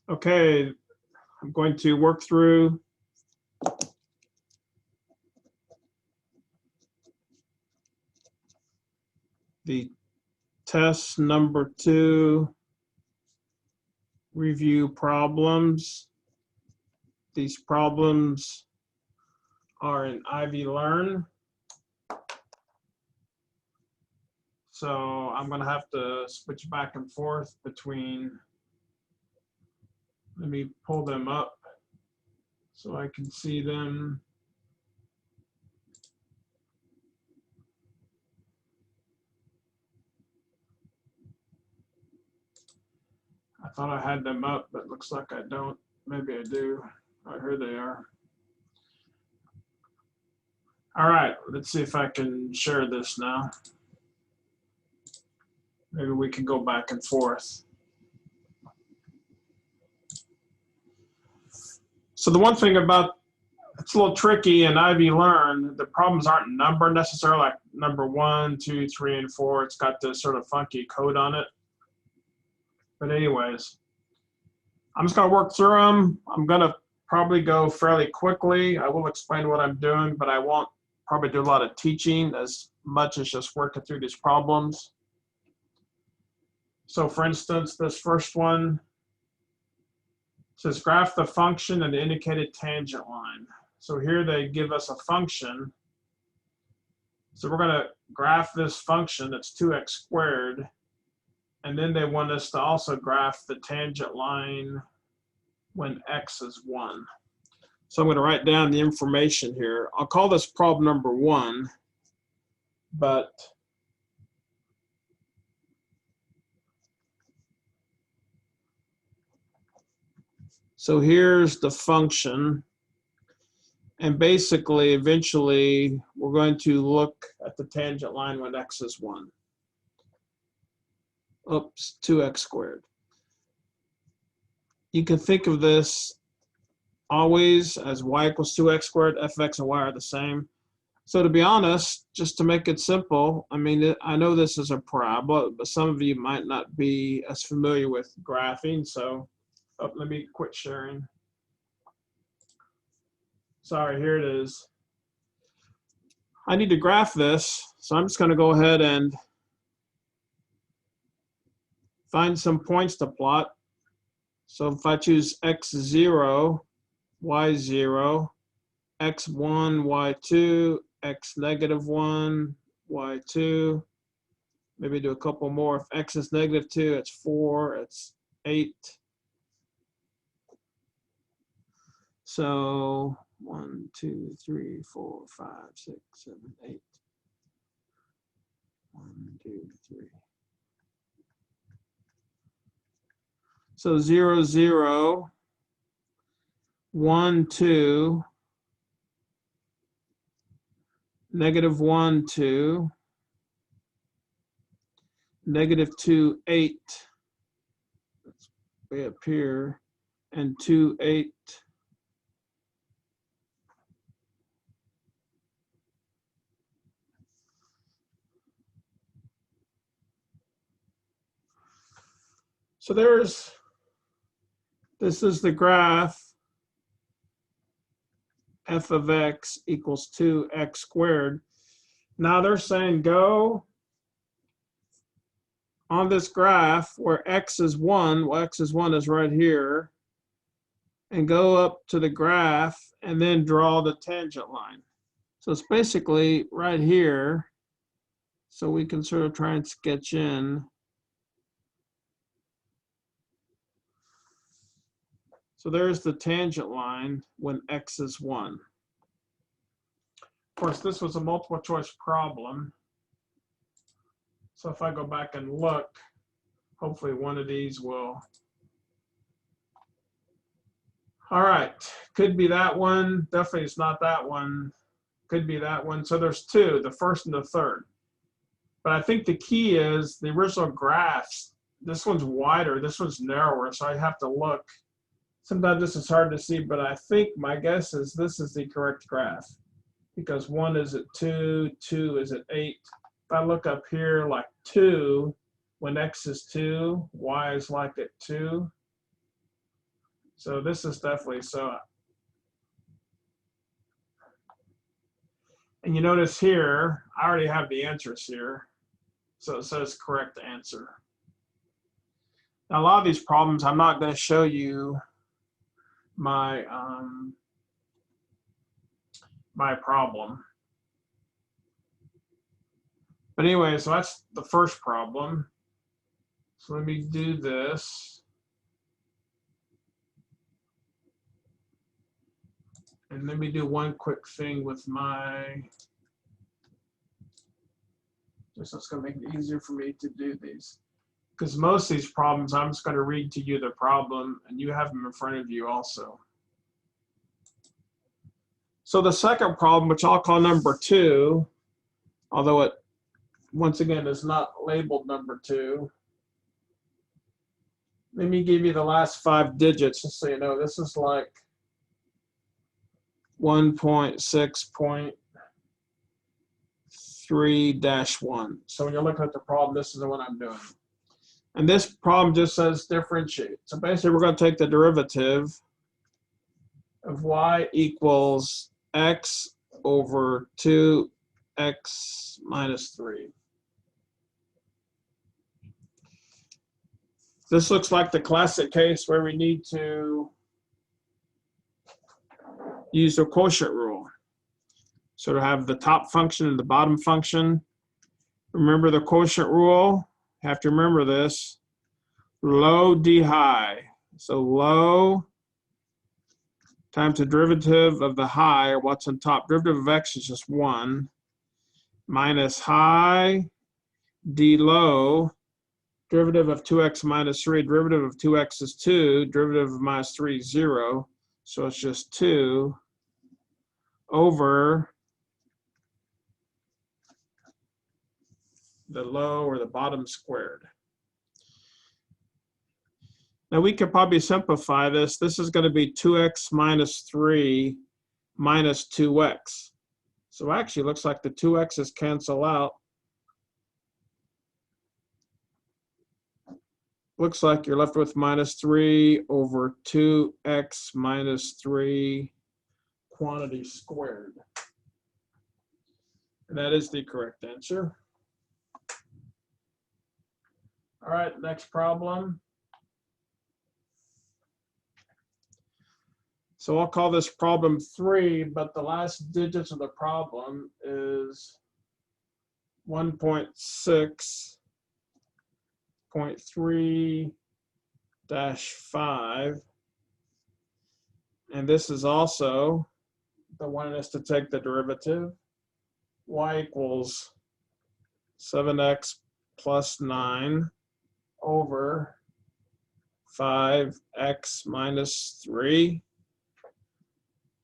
Okay, I'm going to work through the test number 2 review problems. These problems are in Ivy Learn. So I'm going to have to switch back and forth between, let me pull them up so I can see them. I thought I had them up, but looks like I don't. Maybe I do. Oh, here they are. All right, let's see if I can share this now. Maybe we can go back and forth. So the one thing about, it's a little tricky in Ivy Learn, the problems aren't numbered necessarily, like number 1, 2, 3, and 4. It's got this sort of funky code on it. But anyways, I'm just going to work through them. I'm going to probably go fairly quickly. I will explain what I'm doing, but I won't probably do a lot of teaching as much as just working through these problems. So for instance, this first one says graph the function and the indicated tangent line. So here they give us a function. So we're going to graph this function that's 2x squared. And then they want us to also graph the tangent line when x is 1. So I'm going to write down the information here. I'll call this problem number 1, but so here's the function. And basically, eventually, we're going to look at the tangent line when x is 1. Oops, 2x squared. You can think of this always as y equals 2x squared. Fx and y are the same. So to be honest, just to make it simple, I mean, I know this is a parabola, but some of you might not be as familiar with graphing. So let me quit sharing. Sorry, here it is. I need to graph this, so I'm just going to go ahead and find some points to plot. So if I choose x0, y0, x1, y2, x -1, y2, maybe do a couple more. If x is -2, it's 4, it's 8. So 1, 2, 3, 4, 5, 6, 7, 8. 1, 2, 3. So 0, 0, 1, 2, -1, 2, -2, 8. That's way up here, and 2, 8. So this is the graph f of x equals 2x squared. Now they're saying go on this graph where x is 1, well, x is 1 is right here, and go up to the graph and then draw the tangent line. So it's basically right here. So we can sort of try and sketch in. So there's the tangent line when x is 1. Of course, this was a multiple choice problem. So if I go back and look, hopefully one of these will. All right, could be that one. Definitely it's not that one. Could be that one. So there's two, the first and the third. But I think the key is the original graphs. This one's wider, this one's narrower, so I have to look. Sometimes this is hard to see, but I think my guess is this is the correct graph because 1 is at 2, 2 is at 8. If I look up here like 2, when x is 2, y is like at 2. So this is definitely so. And you notice here, I already have the answers here. So it says correct answer. Now, a lot of these problems, I'm not going to show you my my problem. But anyway, so that's the first problem. So let me do this. And let me do one quick thing with my, just that's going to make it easier for me to do these. Because most of these problems, I'm just going to read to you the problem, and you have them in front of you also. So the second problem, which I'll call number 2, although it, once again, is not labeled number 2. Let me give you the last 5 digits, just so you know. This is like 1.6.3-1. So when you're looking at the problem, this is the one I'm doing. And this problem just says differentiate. So basically, we're going to take the derivative of y equals x over 2x minus 3. This looks like the classic case where we need to use the quotient rule. So to have the top function and the bottom function. Remember the quotient rule? You have to remember this. Low d high. So low times the derivative of the high, or what's on top. Derivative of x is just 1. Minus high d low. Derivative of 2x minus 3. Derivative of 2x is 2. Derivative of minus 3 is 0. So it's just 2 over the low or the bottom squared. Now we could probably simplify this. This is going to be 2x minus 3 minus 2x. So actually it looks like the 2x's cancel out. Looks like you're left with minus 3 over 2x minus 3 quantity squared. And that is the correct answer. All right, next problem. So I'll call this problem 3, but the last digits of the problem is 1.6.3-5. And this is also the one is to take the derivative. Y equals 7x plus 9 over 5x minus 3.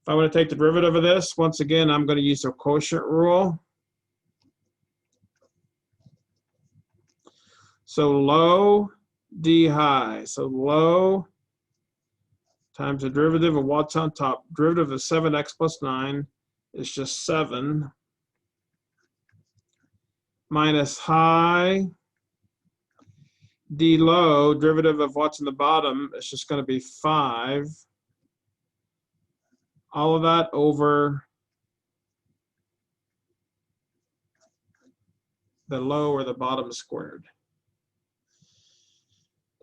If I want to take the derivative of this, once again, I'm going to use the quotient rule. So low d high. So low times the derivative of what's on top. Derivative of 7x plus 9 is just 7. Minus high d low, derivative of what's in the bottom, is just going to be 5. All of that over the low or the bottom squared.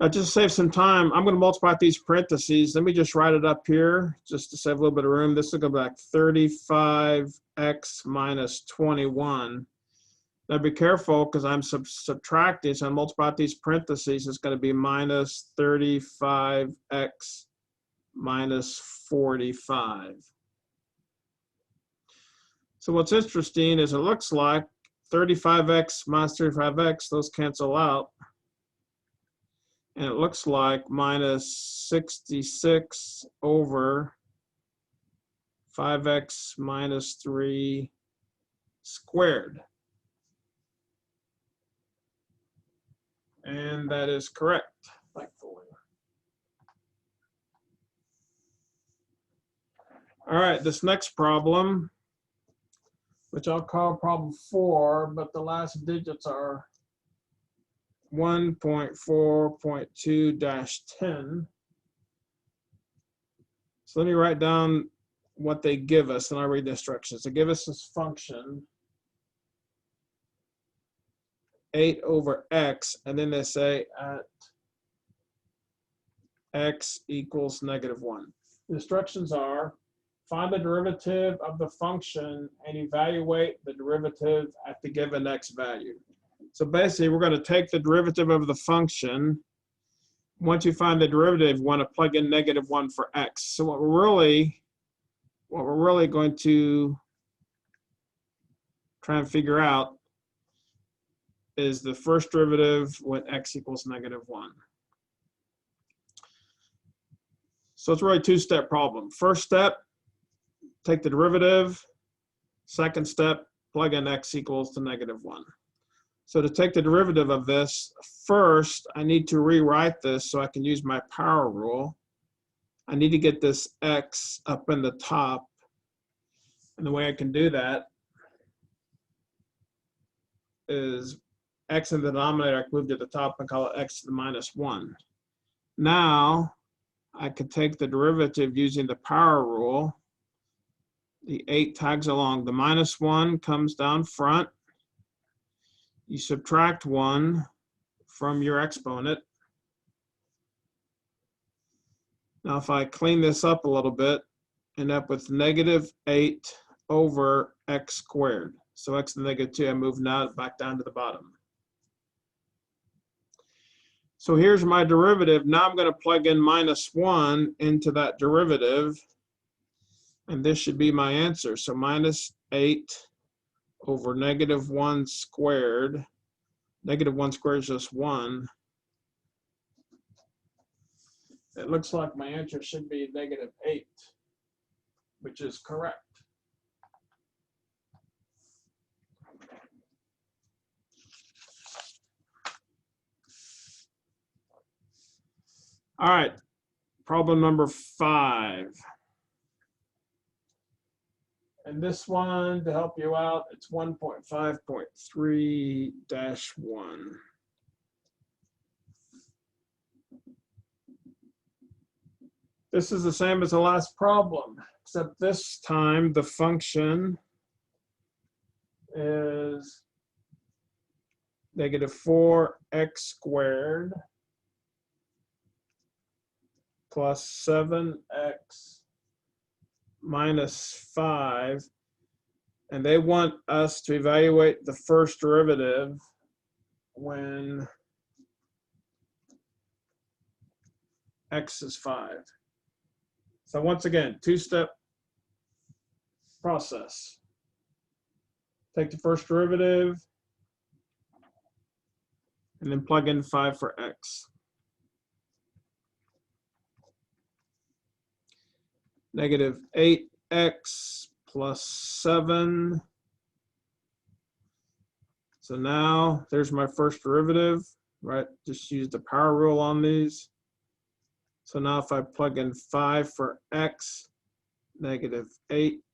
Now just to save some time, I'm going to multiply these parentheses. Let me just write it up here just to save a little bit of room. This will go back 35x minus 21. Now be careful because I'm subtracting, so I multiply these parentheses. It's going to be minus 35x minus 45. So what's interesting is it looks like 35x minus 35x, those cancel out. And it looks like minus 66 over 5x minus 3 squared. And that is correct, thankfully. All right, this next problem, which I'll call problem 4, but the last digits are 1.4.2-10. So let me write down what they give us, and I'll read the instructions. They give us this function, 8 over x, and then they say at x equals -1. The instructions are, find the derivative of the function and evaluate the derivative at the given x value. So basically, we're going to take the derivative of the function. Once you find the derivative, we want to plug in -1 for x. So what we're really going to try and figure out is the first derivative when x equals -1. So it's really a two-step problem. First step, take the derivative. Second step, plug in x equals to -1. So to take the derivative of this, first I need to rewrite this so I can use my power rule. I need to get this x up in the top. And the way I can do that is x in the denominator, I can move to the top and call it x to the -1. Now I can take the derivative using the power rule. The 8 tags along. The -1 comes down front. You subtract 1 from your exponent. Now if I clean this up a little bit, end up with -8 over x squared. So x to the -2, I move now back down to the bottom. So here's my derivative. Now I'm going to plug in -1 into that derivative, and this should be my answer. So -8 over -1 squared. -1 squared is just 1. It looks like my answer should be -8, which is correct. All right, problem number 5. And this one, to help you out, it's 1.5.3-1. This is the same as the last problem, except this time the function is -4x squared plus 7x minus 5, and they want us to evaluate the first derivative when x is 5. So once again, two-step process. Take the first derivative and then plug in 5 for x. -8x plus 7. So now there's my first derivative, right? Just use the power rule on these. So now if I plug in 5 for x, -8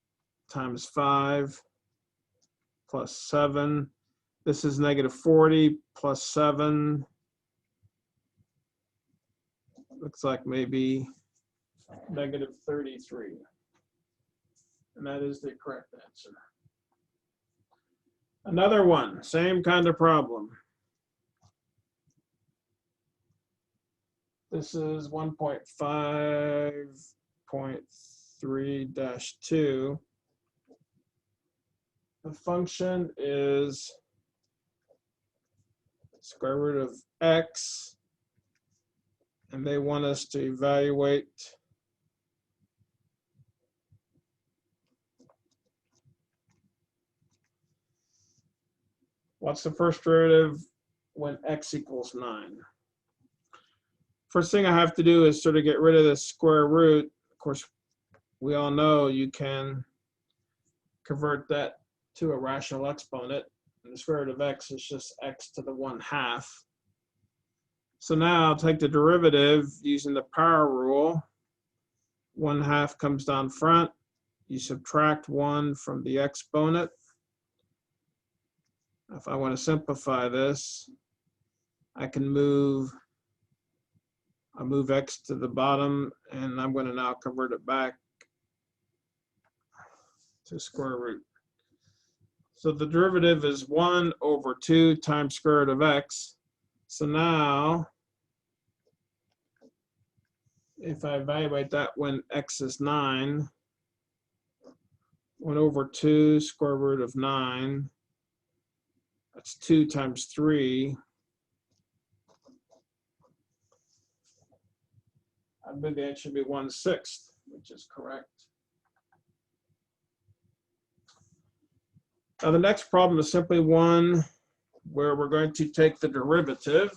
times 5 plus 7. This is -40 plus 7. Looks like maybe -33. And that is the correct answer. Another one, same kind of problem. This is 1.5.3-2. The function is square root of x, and they want us to evaluate what's the first derivative when x equals 9. First thing I have to do is sort of get rid of the square root. Of course, we all know you can convert that to a rational exponent. And the square root of x is just x to the 1/2. So now I'll take the derivative using the power rule. 1/2 comes down front. You subtract 1 from the exponent. If I want to simplify this, I can move I'll move x to the bottom, and I'm going to now convert it back to square root. So the derivative is 1 over 2 times square root of x. So now, if I evaluate that when x is 9, 1 over 2 square root of 9, that's 2 times 3. I believe the answer should be 1/6, which is correct. Now the next problem is simply one where we're going to take the derivative.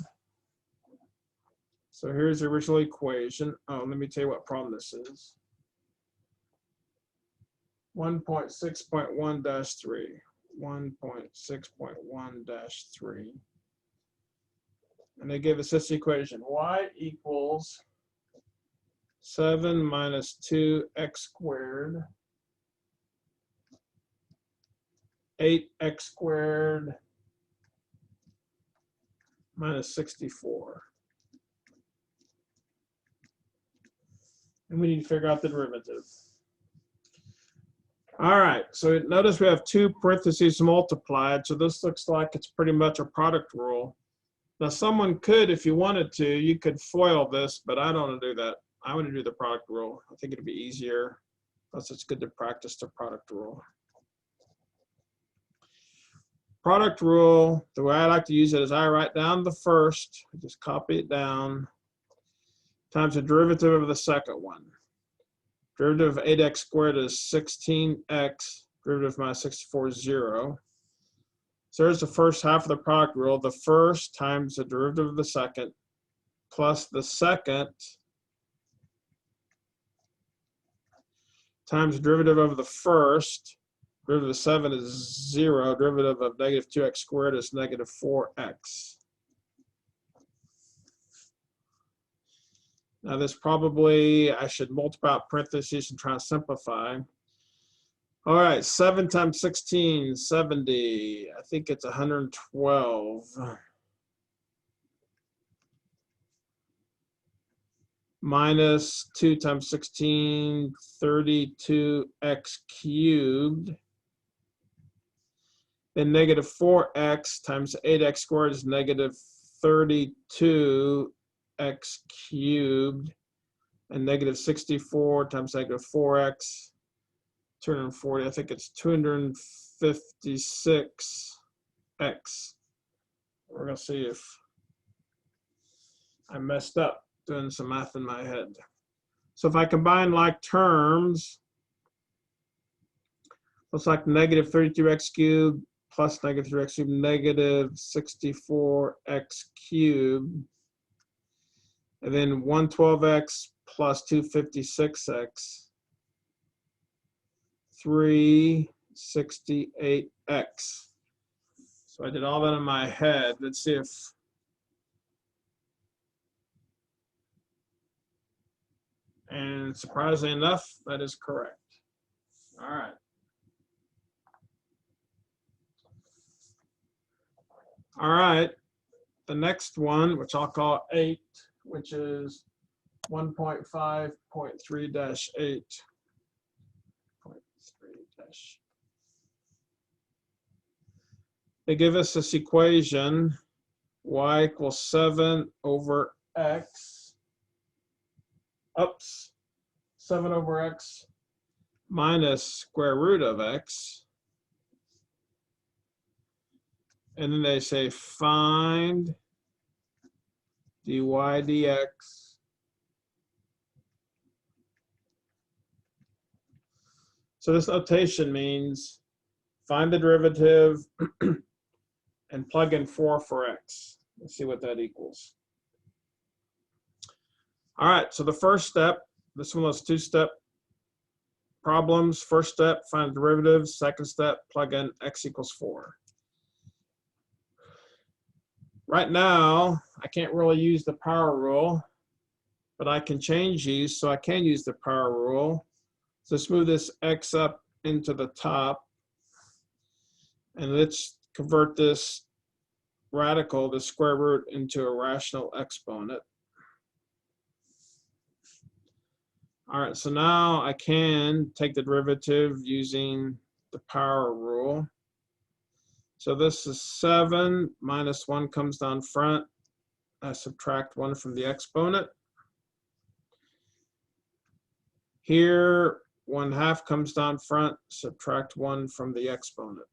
So here's the original equation. Oh, let me tell you what problem this is. 1.6.1-3. 1.6.1-3. And they give us this equation. Y equals 7 minus 2x squared, 8x squared minus 64. And we need to figure out the derivative. All right, so notice we have 2 parentheses multiplied, so this looks like it's pretty much a product rule. Now someone could, if you wanted to, you could FOIL this, but I don't want to do that. I want to do the product rule. I think it'd be easier, plus it's good to practice the product rule. Product rule, the way I like to use it is I write down the first, just copy it down, times the derivative of the second one. Derivative of 8x squared is 16x, derivative of minus 64 is 0. So there's the first half of the product rule, the first times the derivative of the second, plus the second times the derivative of the first. Derivative of 7 is 0. Derivative of negative 2x squared is negative 4x. Now this probably, I should multiply out parentheses and try to simplify. All right, 7 times 16, 70. I think it's 112. Minus 2 times 16, 32x cubed. Then negative 4x times 8x squared is negative 32x cubed. And negative 64 times negative 4x, 240. I think it's 256x. We're going to see if I messed up doing some math in my head. So if I combine like terms, looks like negative 32x cubed plus negative 3x cubed, negative 64x cubed, and then 112x plus 256x, 368x. So I did all that in my head. Let's see if and surprisingly enough, that is correct. All right. All right, the next one, which I'll call 8, which is 1.5.3-8. They give us this equation, y equals 7 over x, 7 over x minus square root of x. And then they say find dy dx. So this notation means find the derivative and plug in 4 for x. Let's see what that equals. All right, so the first step, this one was 2-step problems. First step, find the derivative. Second step, plug in x equals 4. Right now, I can't really use the power rule, but I can change these, so I can use the power rule. So let's move this x up into the top, and let's convert this radical, the square root, into a rational exponent. All right, so now I can take the derivative using the power rule. So this is 7 minus 1 comes down front. I subtract 1 from the exponent. Here, 1/2 comes down front, subtract 1 from the exponent.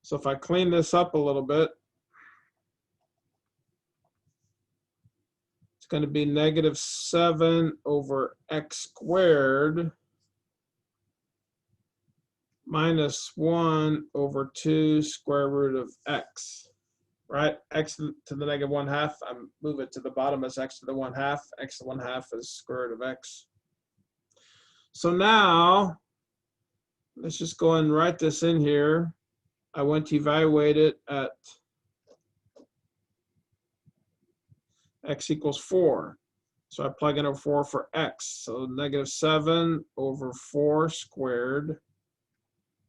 So if I clean this up a little bit, it's going to be -7 over x squared minus 1 over 2 square root of x, right? X to the -1/2, I move it to the bottom as x to the 1/2. X to the 1/2 is square root of x. So now, let's just go and write this in here. I want to evaluate it at x equals 4. So I plug in a 4 for x. So -7 over 4 squared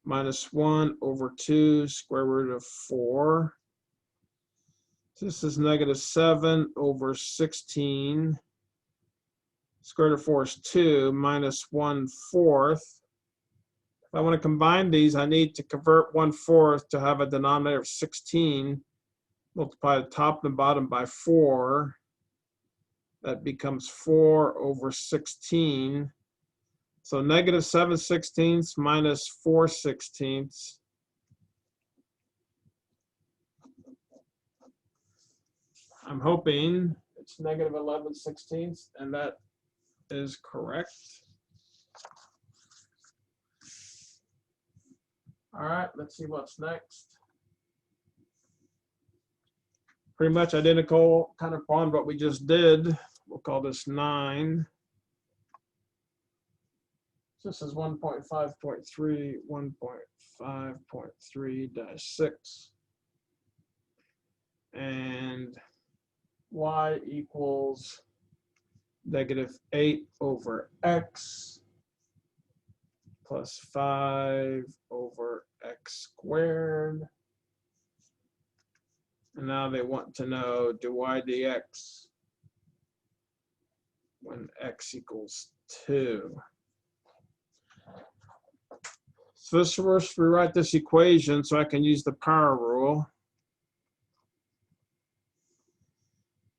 minus 1 over 2 square root of 4. This is -7 over 16. Square root of 4 is 2 minus 1/4. If I want to combine these, I need to convert 1/4 to have a denominator of 16. Multiply the top and bottom by 4. That becomes 4 over 16. So -7/16 minus 4/16. I'm hoping it's -11/16, and that is correct. All right, let's see what's next. Pretty much identical kind of problem what we just did. We'll call this 9. This is 1.5.3, 1.5.3-6. And y equals -8 over x plus 5 over x squared. And now they want to know dy dx when x equals 2. So let's first rewrite this equation so I can use the power rule.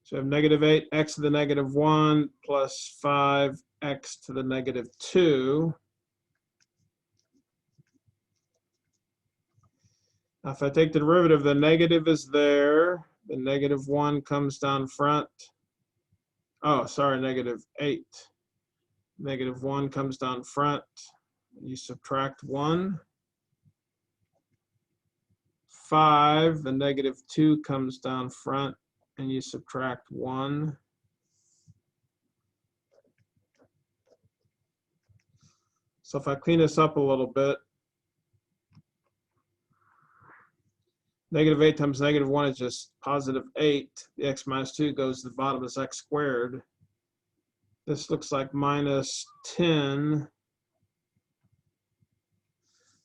So I have -8 x to the -1 plus 5x to the -2. Now if I take the derivative, the negative is there. The -1 comes down front. Oh, sorry, -8. -1 comes down front. You subtract 1. 5, the -2 comes down front, and you subtract 1. So if I clean this up a little bit, -8 times -1 is just +8. The x minus 2 goes to the bottom as x squared. This looks like -10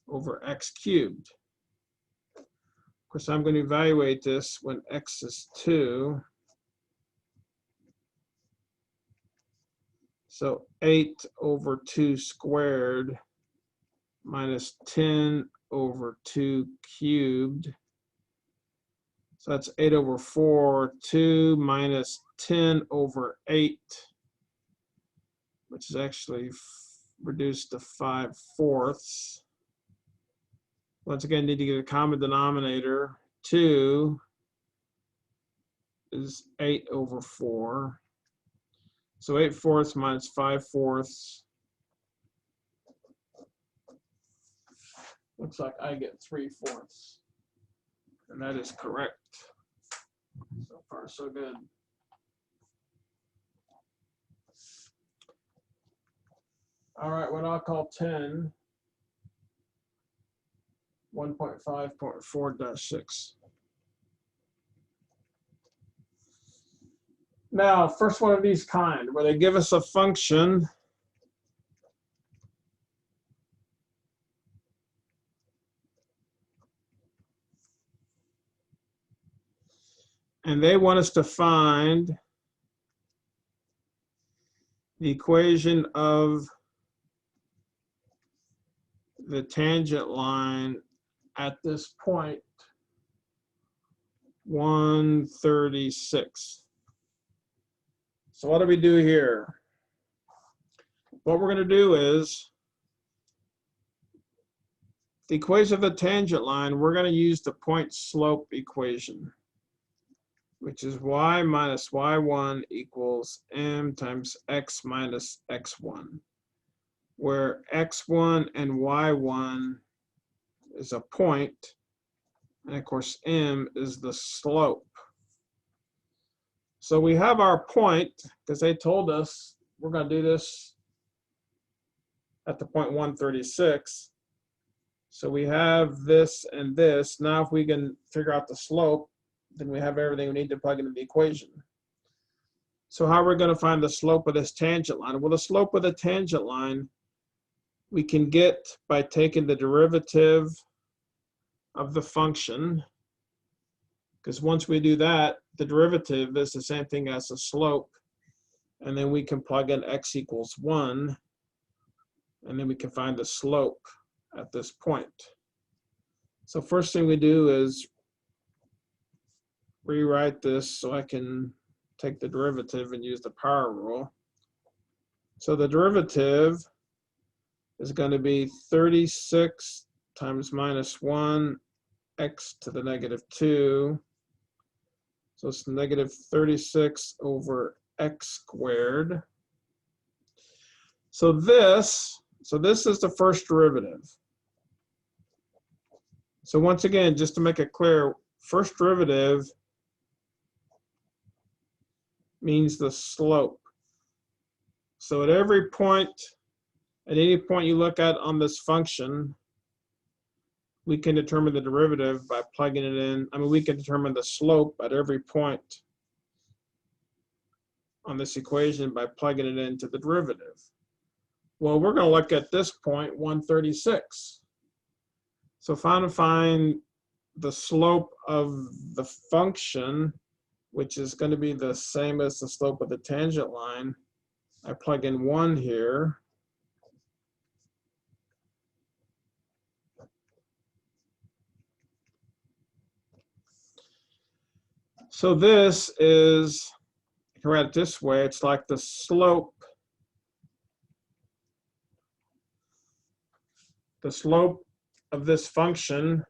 over x cubed. Of course, I'm going to evaluate this when x is 2. So 8 over 2 squared minus 10 over 2 cubed. So that's 8 over 4. 2 minus 10 over 8, which is actually reduced to 5/4. Once again, need to get a common denominator. 2 is 8 over 4. So 8/4 minus 5/4. Looks like I get 3/4. And that is correct. So far, so good. All right, what I'll call 10. 1.5.4-6. Now, first one of these kind, where they give us a function and they want us to find the equation of the tangent line at this point, 136. So what do we do here? What we're going to do is the equation of the tangent line, we're going to use the point slope equation, which is y minus y1 equals m times x minus x1, where x1 and y1 is a point, and of course m is the slope. So we have our point, because they told us we're going to do this at the point 136. So we have this and this. Now if we can figure out the slope, then we have everything we need to plug into the equation. So how are we going to find the slope of this tangent line? Well, the slope of the tangent line we can get by taking the derivative of the function, because once we do that, the derivative is the same thing as the slope, and then we can plug in x equals 1, and then we can find the slope at this point. So first thing we do is rewrite this so I can take the derivative and use the power rule. So the derivative is going to be 36 times minus 1 x to the negative 2. So it's negative 36 over x squared. So this is the first derivative. So once again, just to make it clear, first derivative means the slope. So at every point, at any point you look at on this function, we can determine the derivative by plugging it in. I mean, we can determine the slope at every point on this equation by plugging it into the derivative. Well, we're going to look at this point, 136. So if I want to find the slope of the function, which is going to be the same as the slope of the tangent line, I plug in 1 here. So this is, you can write it this way, it's like the slope of this function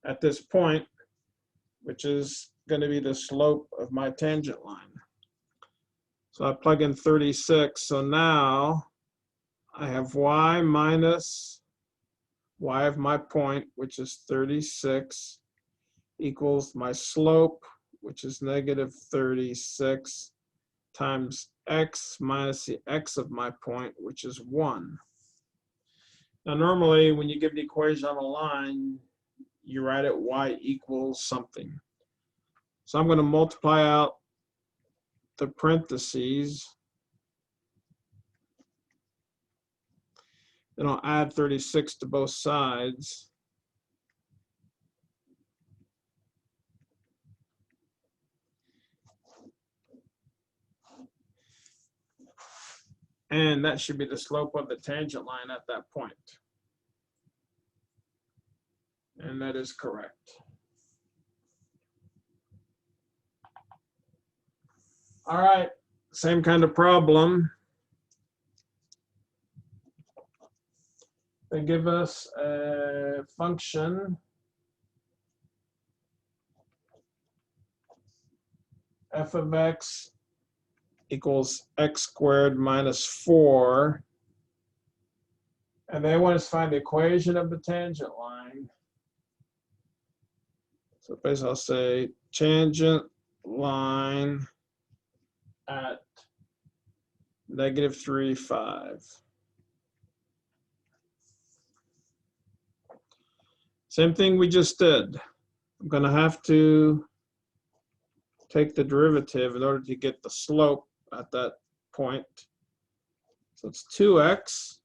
at this point, which is going to be the slope of my tangent line. So I plug in 36. So now I have y minus y of my point, which is 36, equals my slope, which is negative 36, times x minus the x of my point, which is 1. Now normally when you give the equation on a line, you write it y equals something. So I'm going to multiply out the parentheses. Then I'll add 36 to both sides. And that should be the slope of the tangent line at that point. And that is correct. All right, same kind of problem. They give us a function f of x equals x squared minus 4. And they want us to find the equation of the tangent line. So basically I'll say tangent line at negative 3, 5. Same thing we just did. I'm going to have to take the derivative in order to get the slope at that point. So it's 2x.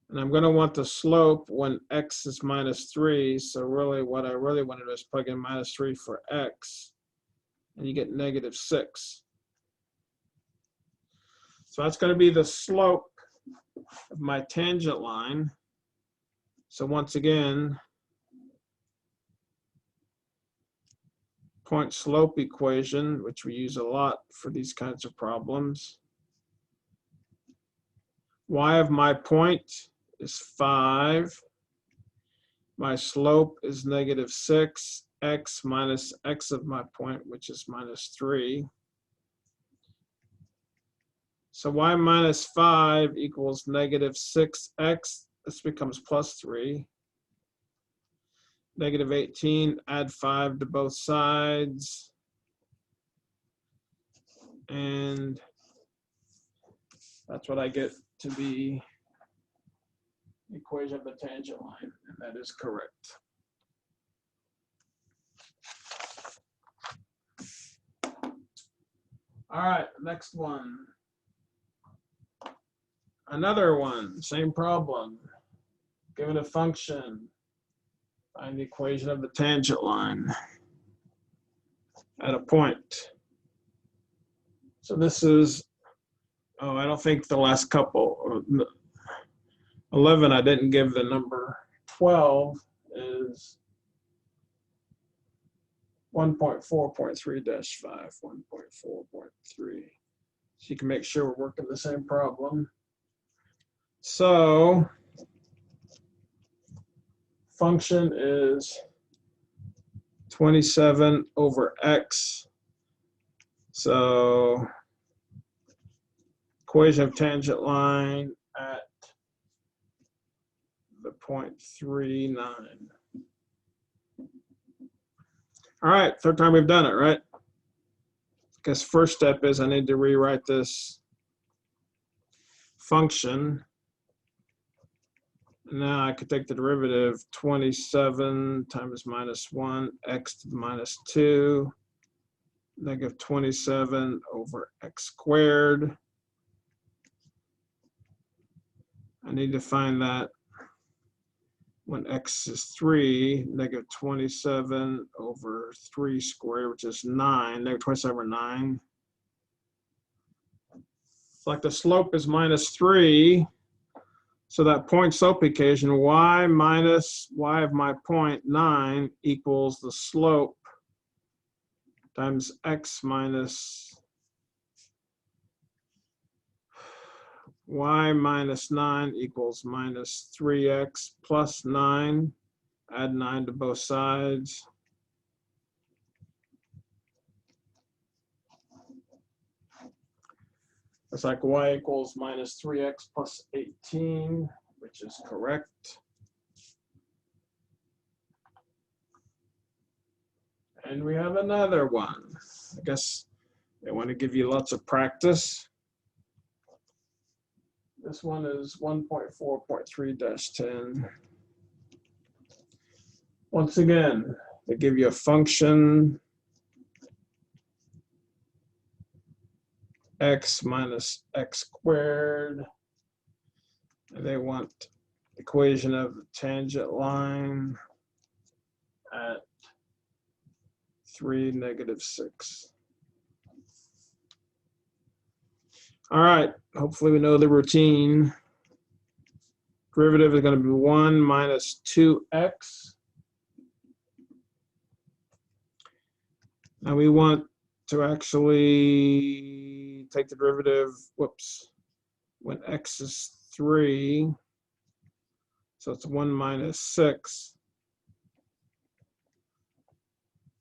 And I'm going to want the slope when x is minus 3. So really what I really want to do is plug in minus 3 for x. And you get negative 6. So that's going to be the slope of my tangent line. So once again, point slope equation, which we use a lot for these kinds of problems. Y of my point is 5. My slope is -6. X minus x of my point, which is -3. So y minus 5 equals -6x. This becomes +3. -18, add 5 to both sides. And that's what I get to be the equation of the tangent line, and that is correct. All right, next one. Another one, same problem. Given a function, find the equation of the tangent line at a point. So this is, I don't think the last couple, 11, I didn't give the number. 12 is 1.4.3-5, 1.4.3. So you can make sure we're working the same problem. So function is 27 over x. So equation of tangent line at the point 39. All right, third time we've done it, right? I guess first step is I need to rewrite this function. Now I could take the derivative 27 times -1, x to the -2, -27 over x squared. I need to find that when x is 3, -27 over 3 squared, which is 9, -27 over 9. It's like the slope is -3. So that point slope equation, y minus y of my point 9 equals the slope times x minus y minus 9 equals -3x plus 9. Add 9 to both sides. It's like y equals -3x plus 18, which is correct. And we have another one. I guess they want to give you lots of practice. This one is 1.4.3-10. Once again, they give you a function x minus x squared. And they want equation of the tangent line at 3, -6. All right, hopefully we know the routine. Derivative is going to be 1 minus 2x. Now we want to actually take the derivative, when x is 3. So it's 1 minus 6.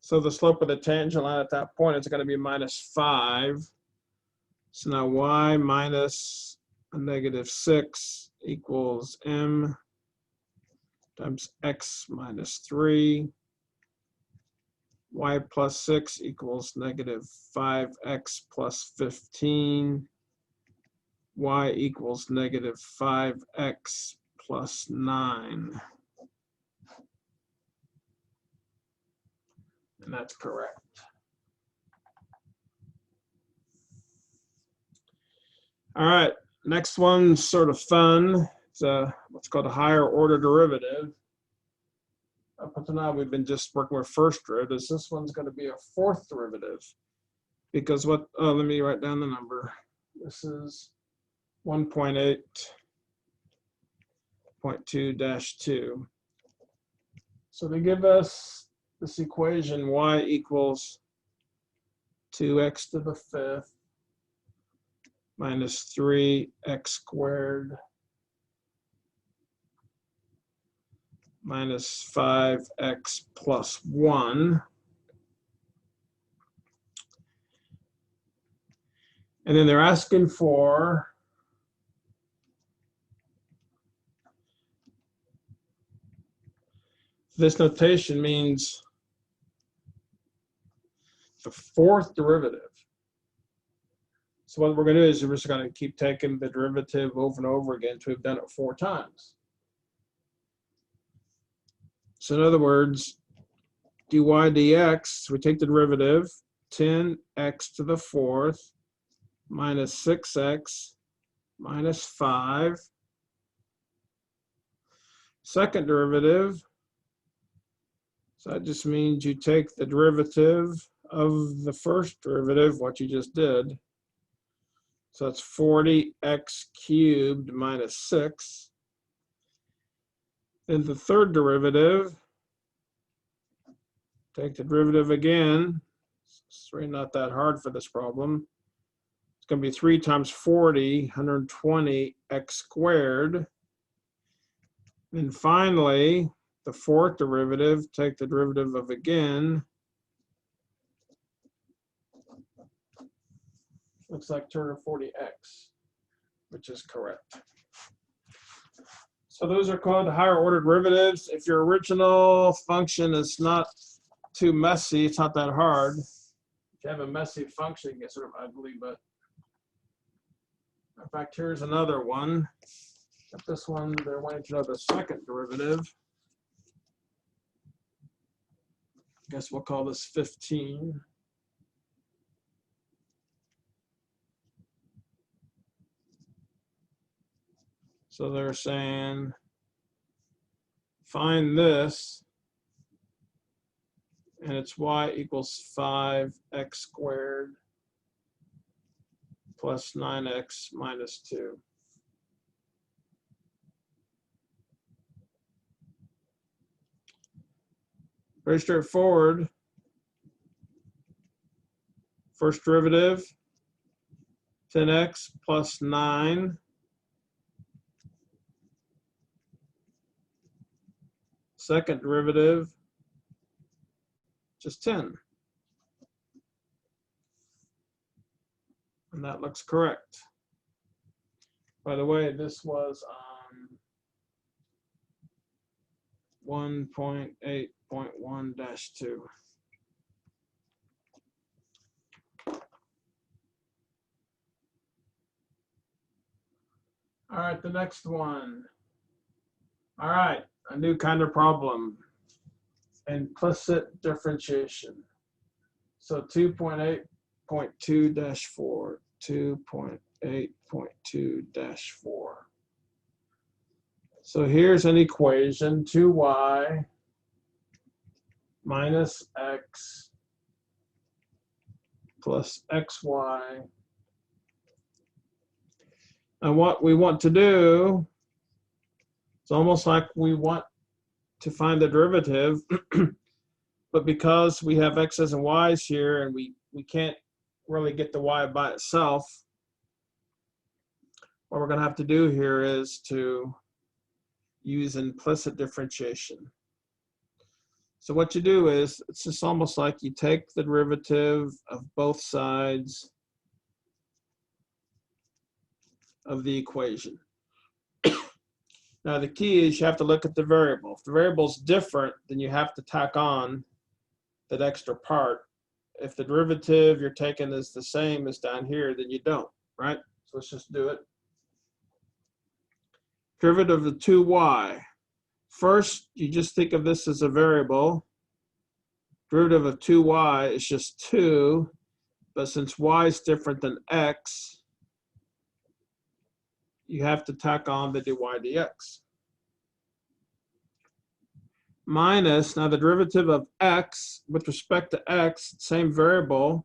So the slope of the tangent line at that point is going to be -5. So now y minus a -6 equals m times x minus 3. Y plus 6 equals -5x plus 15. Y equals -5x plus 9. And that's correct. All right, next one's sort of fun. It's what's called a higher order derivative. Up until now, we've been just working with first derivatives. This one's going to be a fourth derivative. Because let me write down the number. This is 1.8.2-2. So they give us this equation, y equals 2x to the 5th minus 3x squared minus 5x plus 1. And then they're asking for this notation means the fourth derivative. So what we're going to do is we're just going to keep taking the derivative over and over again until we've done it 4 times. So in other words, dy dx, we take the derivative, 10x to the 4th minus 6x minus 5. Second derivative, so that just means you take the derivative of the first derivative, what you just did. So it's 40x cubed minus 6. Then the third derivative, take the derivative again. It's really not that hard for this problem. It's going to be 3 times 40, 120x squared. And finally, the fourth derivative, take the derivative of again. Looks like 240x, which is correct. So those are called higher order derivatives. If your original function is not too messy, it's not that hard. If you have a messy function, it gets sort of ugly, but in fact, here's another one. But this one, they're wanting to know the second derivative. I guess we'll call this 15. So they're saying, find this, and it's y equals 5x squared plus 9x minus 2. Very straightforward. First derivative, 10x plus 9. Second derivative, just 10. And that looks correct. By the way, this was 1.8.1-2. All right, the next one. All right, a new kind of problem. Implicit differentiation. So 2.8.2-4, 2.8.2-4. So here's an equation, 2y minus x plus xy. And what we want to do, it's almost like we want to find the derivative, but because we have x's and y's here and we can't really get the y by itself, what we're going to have to do here is to use implicit differentiation. So what you do is, it's just almost like you take the derivative of both sides of the equation. Now the key is you have to look at the variable. If the variable is different, then you have to tack on that extra part. If the derivative you're taking is the same as down here, then you don't, right? So let's just do it. Derivative of 2y. First, you just think of this as a variable. Derivative of 2y is just 2, but since y is different than x, you have to tack on the dy dx. Minus, now the derivative of x with respect to x, same variable,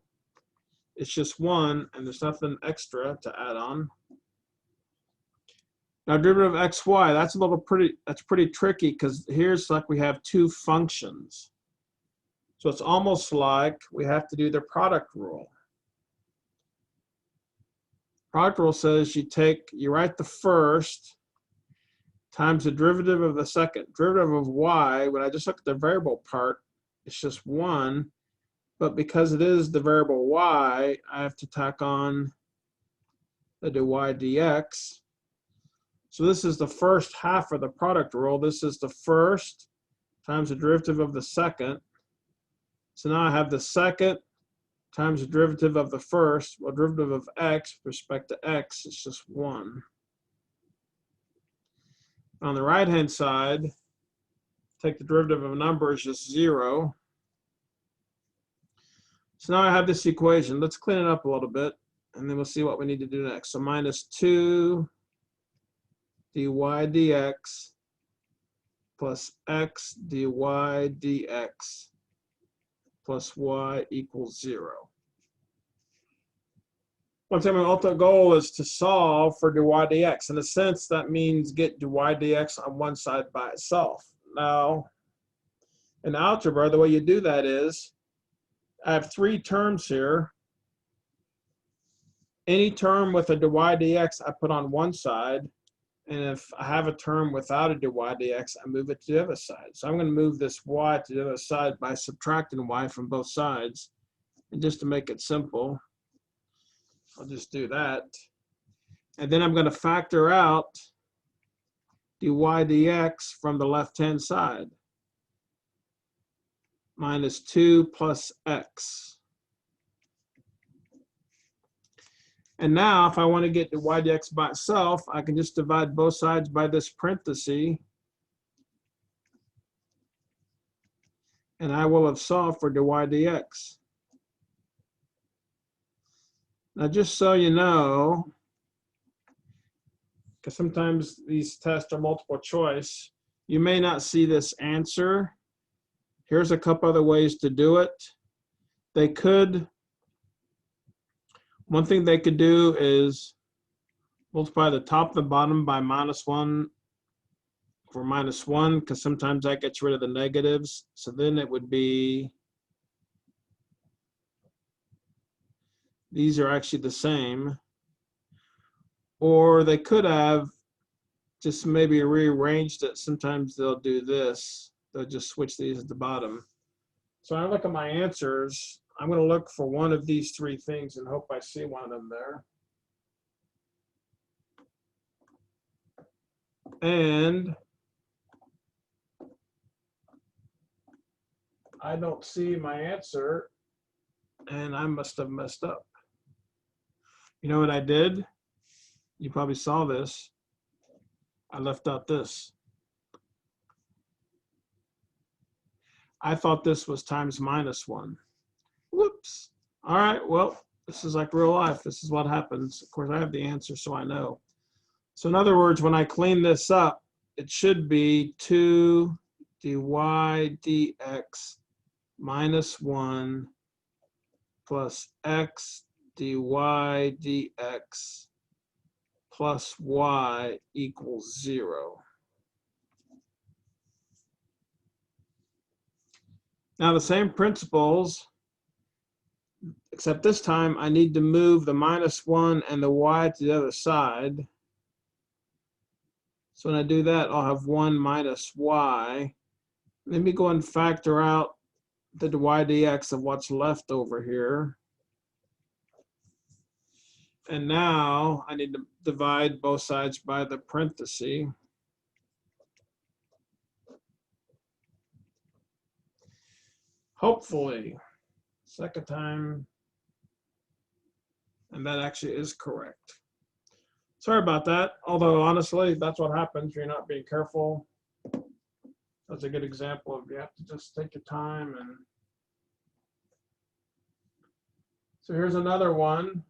it's just 1, and there's nothing extra to add on. Now derivative of xy, that's pretty tricky because here's like we have two functions. So it's almost like we have to do the product rule. Product rule says you write the first times the derivative of the second. Derivative of y, when I just look at the variable part, it's just 1. But because it is the variable y, I have to tack on the dy dx. So this is the first half of the product rule. This is the first times the derivative of the second. So now I have the second times the derivative of the first. Well, derivative of x with respect to x is just 1. On the right-hand side, take the derivative of a number is just 0. So now I have this equation. Let's clean it up a little bit, and then we'll see what we need to do next. So minus 2 dy dx plus x dy dx plus y equals 0. Once again, my ultimate goal is to solve for dy dx. In a sense, that means get dy dx on one side by itself. Now, in algebra, the way you do that is, I have 3 terms here. Any term with a dy dx, I put on one side. And if I have a term without a dy dx, I move it to the other side. So I'm going to move this y to the other side by subtracting y from both sides. And just to make it simple, I'll just do that. And then I'm going to factor out dy dx from the left-hand side. Minus 2 plus x. And now, if I want to get dy dx by itself, I can just divide both sides by this parenthesis. And I will have solved for dy dx. Now, just so you know, because sometimes these tests are multiple choice, you may not see this answer. Here's a couple other ways to do it. One thing they could do is multiply the top and the bottom by -1 for -1, because sometimes that gets rid of the negatives. So then it would be, these are actually the same. Or they could have just maybe rearranged it. Sometimes they'll do this. They'll just switch these at the bottom. So when I look at my answers, I'm going to look for one of these 3 things and hope I see one of them there. And I don't see my answer, and I must have messed up. You know what I did? You probably saw this. I left out this. I thought this was times -1. Whoops. All right, well, this is like real life. This is what happens. Of course, I have the answer, so I know. So in other words, when I clean this up, it should be 2 dy dx -1 plus x dy dx plus y equals 0. Now the same principles, except this time I need to move the -1 and the y to the other side. So when I do that, I'll have 1 minus y. Let me go and factor out the dy dx of what's left over here. And now I need to divide both sides by the parenthesis. Hopefully, second time, and that actually is correct. Sorry about that, although honestly, that's what happens if you're not being careful. That's a good example of you have to just take your time. And so here's another one.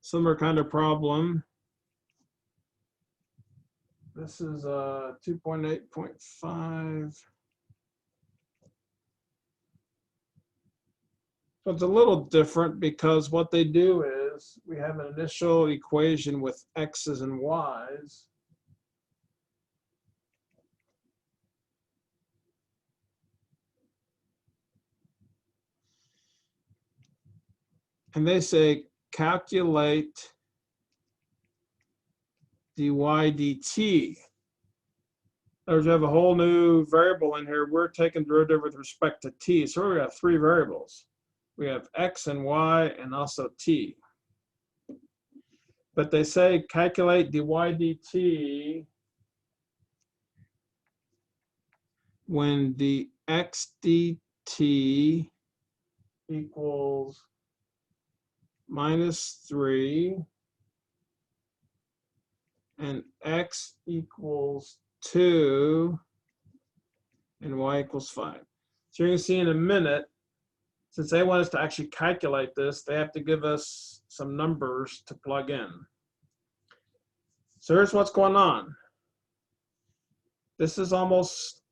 Similar kind of problem. This is 2.8.5. So it's a little different because what they do is we have an initial equation with x's and y's. And they say calculate dy dt. There's, we have a whole new variable in here. We're taking derivative with respect to t. So we have three variables. We have x and y and also t. But they say calculate dy dt when the x dt equals -3 and x equals 2 and y equals 5. So you're going to see in a minute, since they want us to actually calculate this, they have to give us some numbers to plug in. So here's what's going on. This is almost,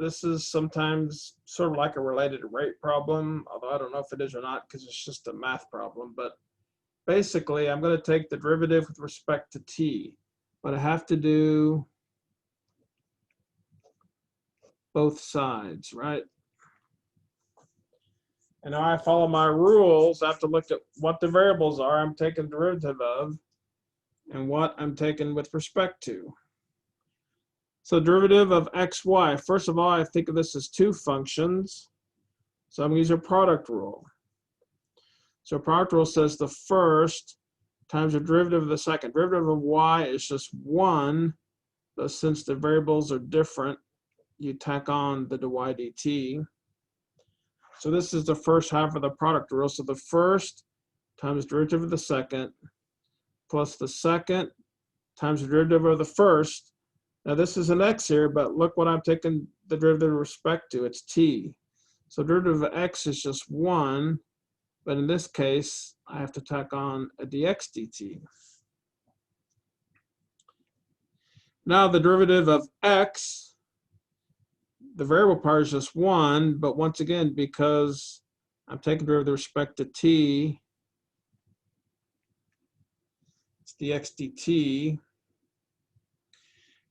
this is sometimes sort of like a related rate problem, although I don't know if it is or not because it's just a math problem. But basically, I'm going to take the derivative with respect to t, but I have to do both sides, right? And now I follow my rules. I have to look at what the variables are I'm taking derivative of and what I'm taking with respect to. So derivative of xy, first of all, I think of this as two functions. So I'm going to use a product rule. So product rule says the first times the derivative of the second. Derivative of y is just 1, but since the variables are different, you tack on the dy dt. So this is the first half of the product rule. So the first times derivative of the second plus the second times the derivative of the first. Now this is an x here, but look what I'm taking the derivative with respect to. It's t. So derivative of x is just 1, but in this case, I have to tack on a dx dt. Now the derivative of x, the variable part is just 1, but once again, because I'm taking derivative with respect to t, it's dx dt.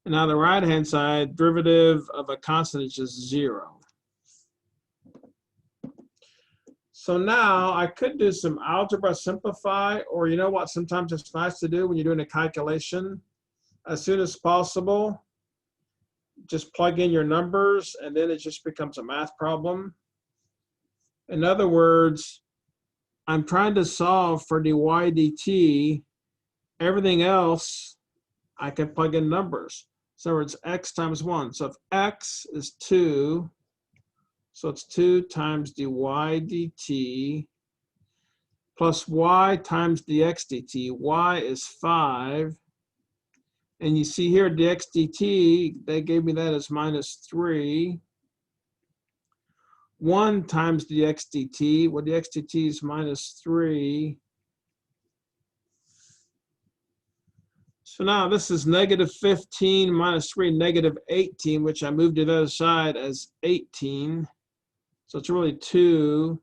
And now the right-hand side, derivative of a constant is just 0. So now I could do some algebra simplify, or you know what, sometimes it's nice to do when you're doing a calculation. As soon as possible, just plug in your numbers, and then it just becomes a math problem. In other words, I'm trying to solve for dy dt. Everything else, I can plug in numbers. So it's x times 1. So if x is 2, so it's 2 times dy dt plus y times dx dt. Y is 5. And you see here dx dt, they gave me that as -3. 1 times dx dt, well, dx dt is -3. So now this is -15 minus 3, -18, which I moved to the other side as 18. So it's really 2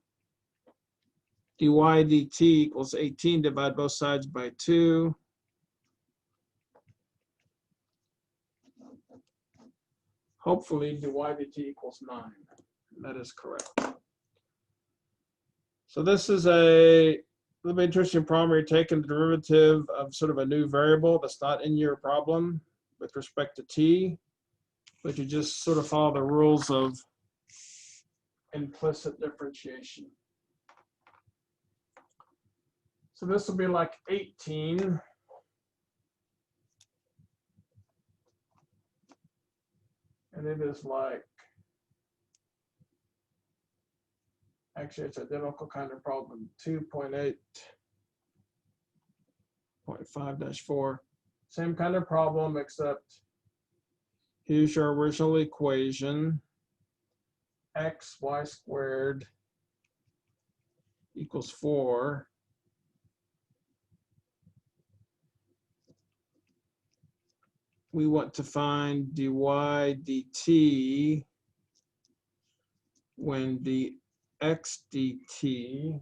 dy dt equals 18. Divide both sides by 2. Hopefully dy dt equals 9. That is correct. So this is a little bit interesting problem where you're taking the derivative of sort of a new variable that's not in your problem with respect to t, but you just sort of follow the rules of implicit differentiation. So this will be like 18. And it is like, actually it's a identical kind of problem, 2.8.5-4. Same kind of problem, except here's your original equation, xy squared equals 4. We want to find dy dt when the x dt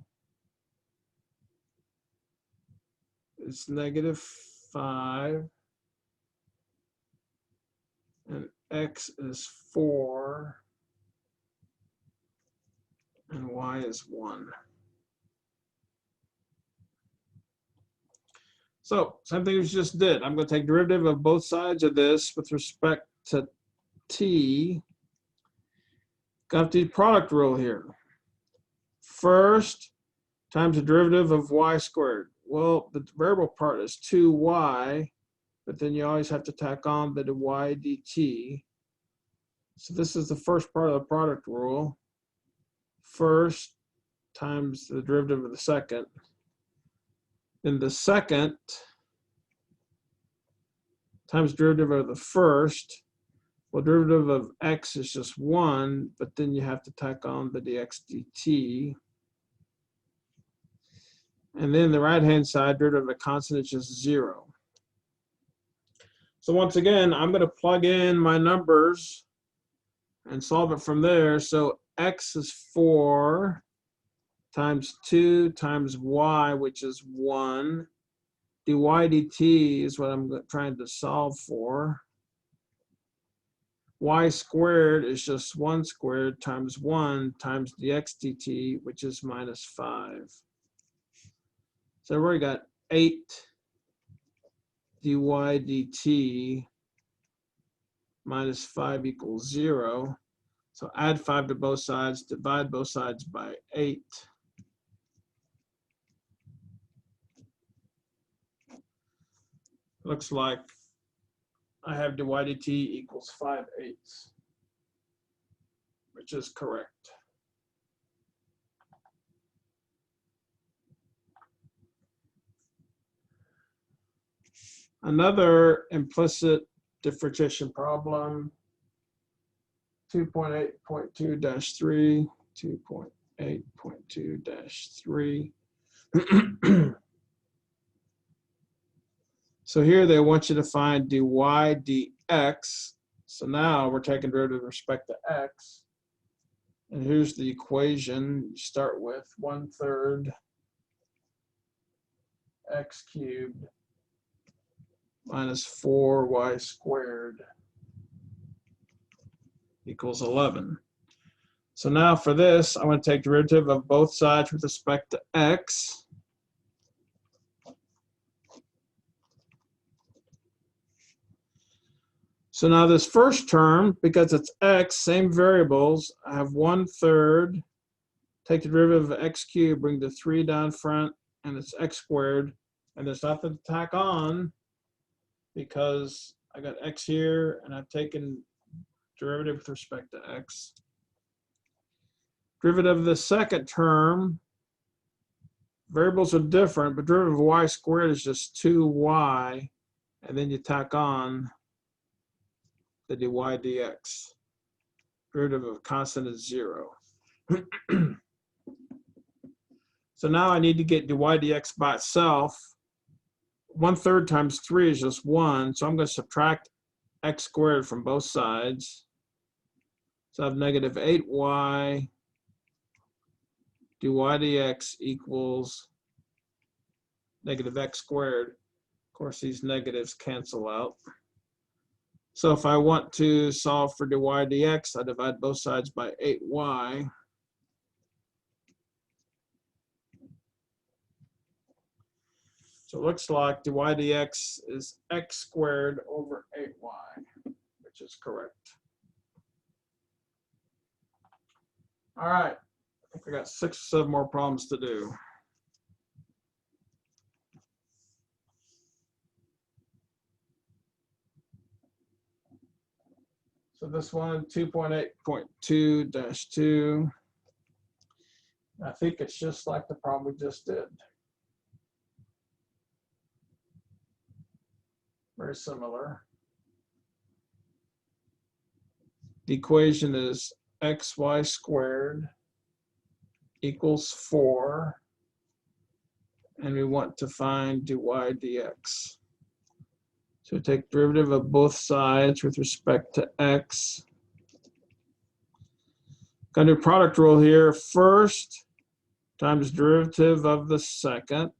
is -5, and x is 4, and y is 1. So, same thing as we just did. I'm going to take derivative of both sides of this with respect to t. Got the product rule here. First, times the derivative of y squared. Well, the variable part is 2y, but then you always have to tack on the y dt. So this is the first part of the product rule. First times the derivative of the second. Then the second times derivative of the first. Well, derivative of x is just 1, but then you have to tack on the dx dt. And then the right-hand side, derivative of a constant is just 0. So once again, I'm going to plug in my numbers and solve it from there. So x is 4 times 2 times y, which is 1. dy dt is what I'm trying to solve for. Y squared is just 1 squared times 1 times dx dt, which is -5. So we already got 8 dy dt minus 5 equals 0. So add 5 to both sides, divide both sides by 8. Looks like I have dy dt equals 5/8, which is correct. Another implicit differentiation problem, 2.8.2-3, 2.8.2-3. So here they want you to find dy dx. So now we're taking derivative with respect to x. And here's the equation you start with: 1/3 x cubed minus 4y squared equals 11. So now for this, I'm going to take derivative of both sides with respect to x. So now this first term, because it's x, same variables, I have 1/3, take the derivative of x cubed, bring the 3 down front, and it's x squared, and there's nothing to tack on because I got x here, and I've taken derivative with respect to x. Derivative of the second term, variables are different, but derivative of y squared is just 2y, and then you tack on the dy dx. Derivative of constant is 0. So now I need to get dy dx by itself. 1/3 times 3 is just 1, so I'm going to subtract x squared from both sides. So I have -8y dy dx equals -x squared. Of course, these negatives cancel out. So if I want to solve for dy dx, I divide both sides by 8y. So it looks like dy dx is x squared over 8y, which is correct. All right, I think I got 6 or 7 more problems to do. So this one, 2.8.2-2, I think it's just like the problem we just did. Very similar. The equation is xy squared equals 4, and we want to find dy dx. So take derivative of both sides with respect to x. Got a product rule here. First times derivative of the second.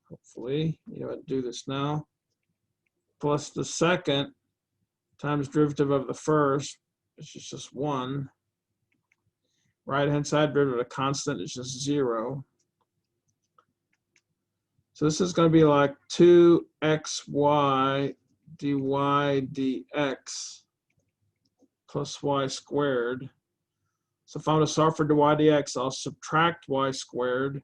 hopefully, do this now, plus the second times derivative of the first, which is just 1. Right-hand side derivative of a constant is just 0. So this is going to be like 2xy dy dx plus y squared. So if I want to solve for dy dx, I'll subtract y squared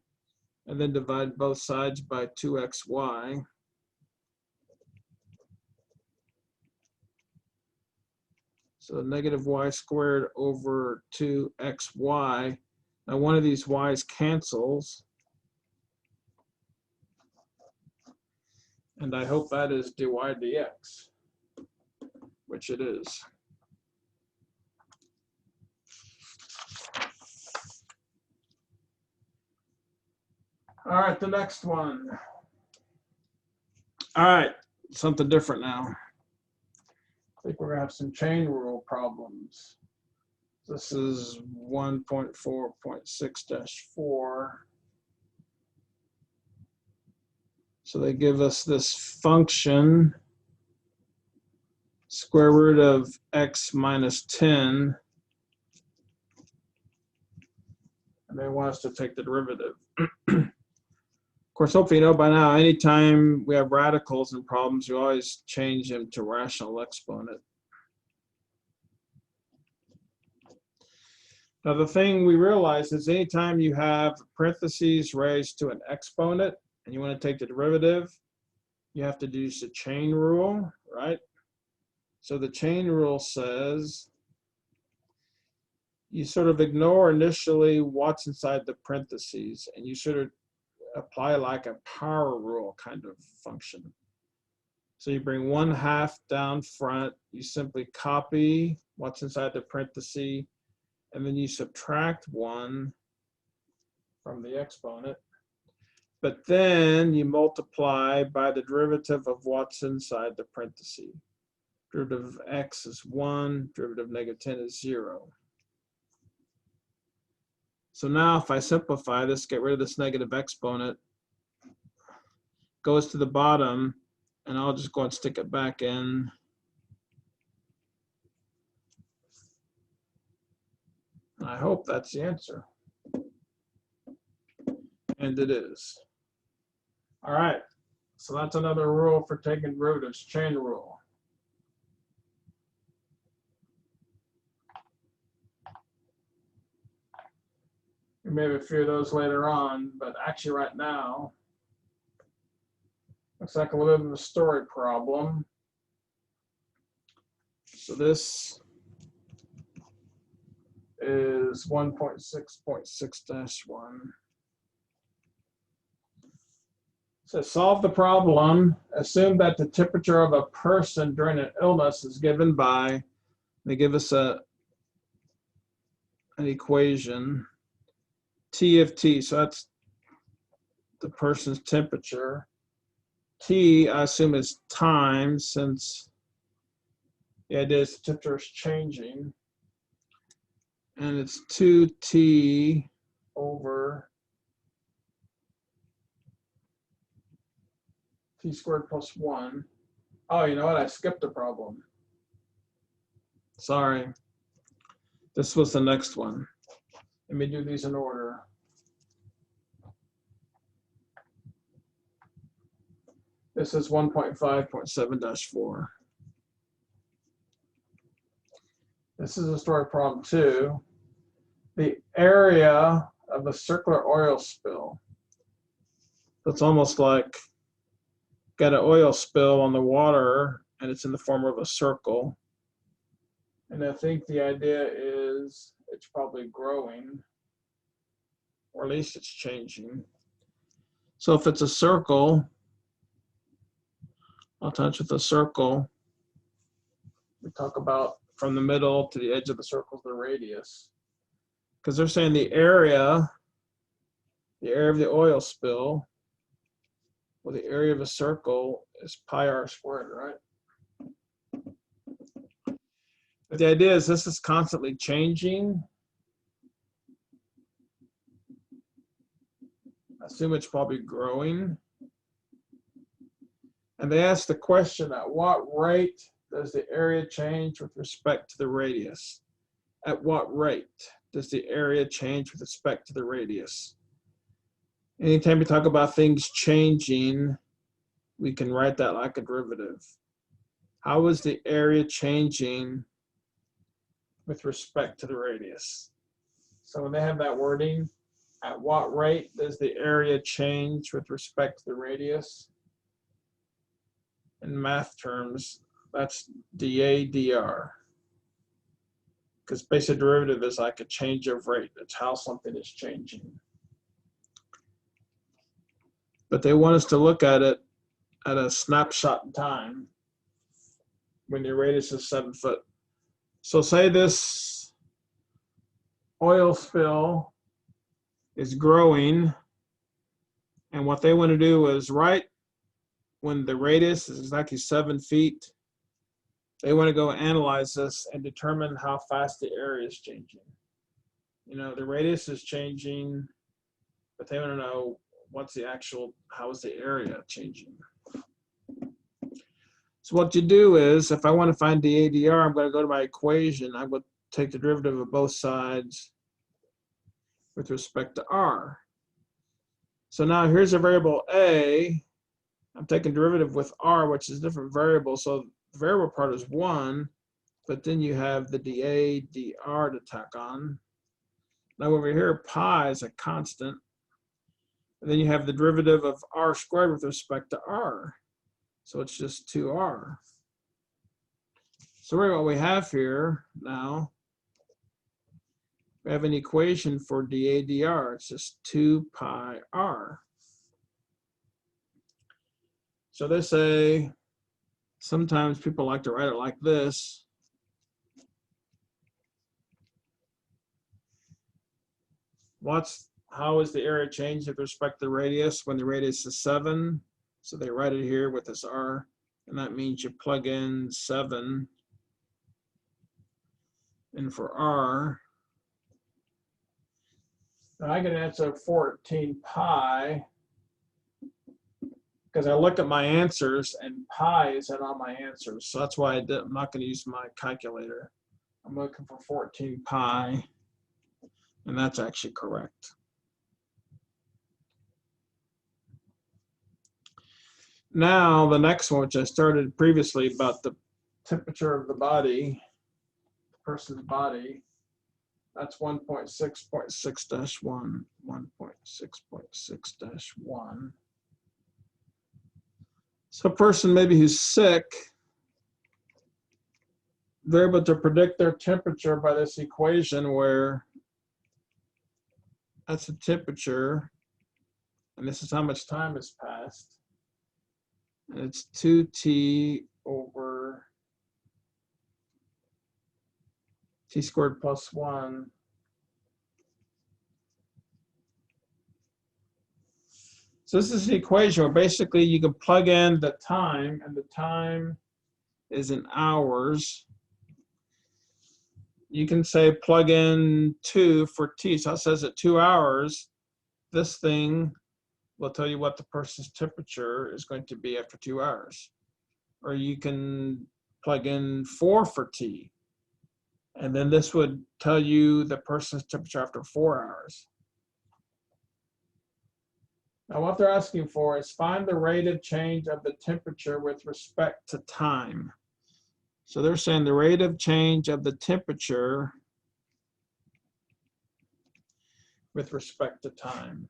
and then divide both sides by 2xy. So negative y squared over 2xy. Now one of these y's cancels. And I hope that is dy dx, which it is. All right, the next one. All right, something different now. I think we're going to have some chain rule problems. This is 1.4.6-4. So they give us this function, square root of x minus 10, and they want us to take the derivative. Of course, hopefully you know by now, anytime we have radicals in problems, you always change them to rational exponent. Now the thing we realize is anytime you have parentheses raised to an exponent and you want to take the derivative, you have to use the chain rule, right? So the chain rule says you sort of ignore initially what's inside the parentheses and you sort of apply like a power rule kind of function. So you bring 1/2 down front, you simply copy what's inside the parenthesis, and then you subtract 1 from the exponent. But then you multiply by the derivative of what's inside the parenthesis. Derivative of x is 1, derivative of negative 10 is 0. So now if I simplify this, get rid of this negative exponent, goes to the bottom, and I'll just go and stick it back in. I hope that's the answer. And it is. All right, so that's another rule for taking derivatives, chain rule. We may have a few of those later on, but actually right now, looks like a little bit of a story problem. So this is 1.6.6-1. So solve the problem. Assume that the temperature of a person during an illness is given by, they give us an equation, T of T. So that's the person's temperature. T, I assume, is time, since the idea is the temperature is changing. And it's 2T over T squared plus 1. Oh, you know what? I skipped a problem. Sorry. This was the next one. Let me do these in order. This is 1.5.7-4. This is a story problem 2. The area of the circular oil spill. It's almost like got an oil spill on the water and it's in the form of a circle. And I think the idea is it's probably growing, or at least it's changing. So if it's a circle, I'll touch with a circle. We talk about from the middle to the edge of the circle is the radius. Because they're saying the area of the oil spill, well, the area of a circle is pi r squared, right? But the idea is this is constantly changing. I assume it's probably growing. And they asked the question, at what rate does the area change with respect to the radius? At what rate does the area change with respect to the radius? Anytime we talk about things changing, we can write that like a derivative. How is the area changing with respect to the radius? So when they have that wording, at what rate does the area change with respect to the radius? In math terms, that's dA dr. Because basic derivative is like a change of rate. It's how something is changing. But they want us to look at it at a snapshot in time when the radius is 7 foot. So say this oil spill is growing, and what they want to do is right when the radius is exactly 7 feet, they want to go analyze this and determine how fast the area is changing. You know, the radius is changing, but they want to know what's the actual, how is the area changing? So what you do is, if I want to find dA dr, I'm going to go to my equation. I'm going to take the derivative of both sides with respect to r. So now here's a variable a. I'm taking derivative with r, which is a different variable. So the variable part is 1, but then you have the dA dr to tack on. Now over here, pi is a constant. And then you have the derivative of r squared with respect to r. So it's just 2r. So what we have here now, we have an equation for dA dr. It's just 2 pi r. So they say, sometimes people like to write it like this. How is the area changed with respect to the radius when the radius is 7? So they write it here with this r, and that means you plug in 7 in for r. Now I can answer 14 pi because I look at my answers and pi isn't on my answers. So that's why I'm not going to use my calculator. I'm looking for 14 pi, and that's actually correct. Now the next one, which I started previously about the temperature of the body, person's body, that's 1.6.6-1, 1.6.6-1. So a person maybe who's sick, they're able to predict their temperature by this equation where that's the temperature, and this is how much time has passed. And it's 2t over t squared plus 1. So this is an equation where basically you can plug in the time, and the time is in hours. You can say plug in 2 for t. So it says at 2 hours, this thing will tell you what the person's temperature is going to be after 2 hours. Or you can plug in 4 for t. And then this would tell you the person's temperature after 4 hours. Now what they're asking for is find the rate of change of the temperature with respect to time. So they're saying the rate of change of the temperature with respect to time.